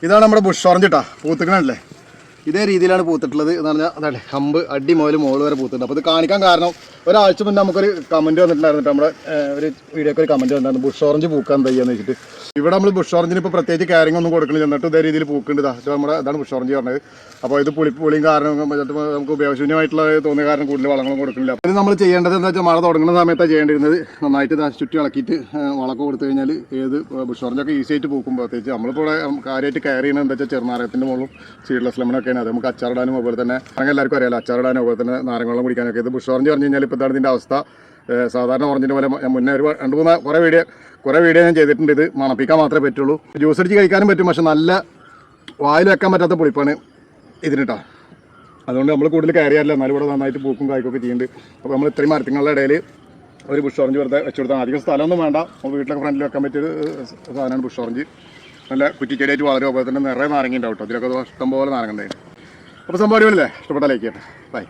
ഇതാണ് നമ്മുടെ Bush orange കേട്ടോ, പൂത്തുക്കണല്ലേ. ഇതേ രീതിയിലാണ് പൂത്തിട്ടുള്ളത് എന്ന് പറഞ്ഞാൽ അതാണ് കമ്പ് അടി മുതൽ മുകൾ വരെ പൂത്തിട്ടുണ്ട്. അപ്പോൾ ഇത് കാണിക്കാൻ കാരണം ഒരാഴ്ച മുന്നേ നമുക്കൊരു കമൻറ്റ് വന്നിട്ടുണ്ടായിരുന്നു. നമ്മുടെ ഒരു വീഡിയോക്ക് ഒരു കമൻറ്റ് വന്നിട്ടുണ്ടായിരുന്നു, ബുഷ് ഓറഞ്ച് പൂക്കാൻ തയ്യാന്ന് വെച്ചിട്ട്. ഇവിടെ നമ്മൾ ബുഷ് ഓറഞ്ചിന് ഇപ്പോൾ പ്രത്യേകിച്ച് കെയറിംഗ് ഒന്നും കൊടുക്കണില്ല, എന്നിട്ട് ഇതേ രീതിയിൽ പൂക്കുന്നുണ്ട്. ഇത് നമ്മുടെ ഇതാണ് ബുഷ് ഓറഞ്ച് പറഞ്ഞത്. അപ്പോൾ ഇത് പുളിയും കാരണം നമുക്ക് ഉപയോഗശൂന്യമായിട്ടുള്ള തോന്നിയ കാരണം കൂടുതൽ വളങ്ങളും കൊടുക്കുന്നില്ല. ഇത് നമ്മൾ ചെയ്യേണ്ടത് എന്താ വെച്ചാൽ മഴ തുടങ്ങുന്ന സമയത്താണ് ചെയ്യേണ്ടിരുന്നത്. നന്നായിട്ട് ചുറ്റി ഇളക്കിയിട്ട് വളമൊക്കെ കൊടുത്തു കഴിഞ്ഞാൽ ഏത് ബുഷ് ഓറഞ്ചൊക്കെ ഈസി ആയിട്ട് പൂക്കും. പ്രത്യേകിച്ച് നമ്മളിപ്പോൾ കാര്യമായിട്ട് കെയർ ചെയ്യുന്നത് എന്താ വെച്ചാൽ ചെറുനാരകത്തിൻ്റെ മുകളിലും സീഡ്ലെസ് ലെമണൊക്കെയാണ്. അത് നമുക്ക് അച്ചാറിടാനും അതുപോലെ തന്നെ അങ്ങനെ എല്ലാവർക്കും അറിയാലോ, അച്ചാറിടാനും അതുപോലെ തന്നെ നാരങ്ങ വെള്ളം കുടിക്കാനൊക്കെ. ഇത് ബുഷ് ഓറഞ്ച് പറഞ്ഞു കഴിഞ്ഞാൽ ഇപ്പോൾ ഇതാണ് ഇതിൻ്റെ അവസ്ഥ. സാധാരണ ഓറഞ്ചിൻ്റെ പോലെ മുന്നേ ഒരു 2-3 കുറേ വീഡിയോ ഞാൻ ചെയ്തിട്ടുണ്ട്. ഇത് മണപ്പിക്കാൻ മാത്രമേ പറ്റുള്ളൂ. ജ്യൂസ് അടിച്ച് കഴിക്കാനും പറ്റും, പക്ഷെ നല്ല വായിൽ വെക്കാൻ പറ്റാത്ത പുളിപ്പാണ് ഇതിനിട്ടാ. അതുകൊണ്ട് നമ്മൾ കൂടുതൽ കെയർ ചെയ്യാറില്ല, എന്നാലും ഇവിടെ നന്നായിട്ട് പൂക്കും കായ്ക്കൊക്കെ ചെയ്യുന്നുണ്ട്. അപ്പോൾ നമ്മൾ ഇത്രയും മരത്തിങ്ങളുടെ ഇടയിൽ ഒരു ബുഷ് ഓറഞ്ച് വെറുതെ വെച്ച് കൊടുത്താൽ അധികം സ്ഥലമൊന്നും വേണ്ട. നമ്മൾ വീട്ടിലൊക്കെ ഫ്രണ്ടിൽ വെക്കാൻ പറ്റിയൊരു സാധനമാണ് ബുഷ് ഓറഞ്ച്. നല്ല കുറ്റിച്ചെടിയായിട്ട് വളരും. അതുപോലെ തന്നെ നിറയെ നാരങ്ങ ഉണ്ടാവും കേട്ടോ. ഇതിലൊക്കെ ഇഷ്ടംപോലെ നാരങ്ങ ഉണ്ടായിരുന്നു. അപ്പോൾ സംഭവം അടിപൊളിയല്ലേ? ഇഷ്ടപ്പെട്ട ലൈക്ക് ചെയ്യട്ടെ. ബൈ.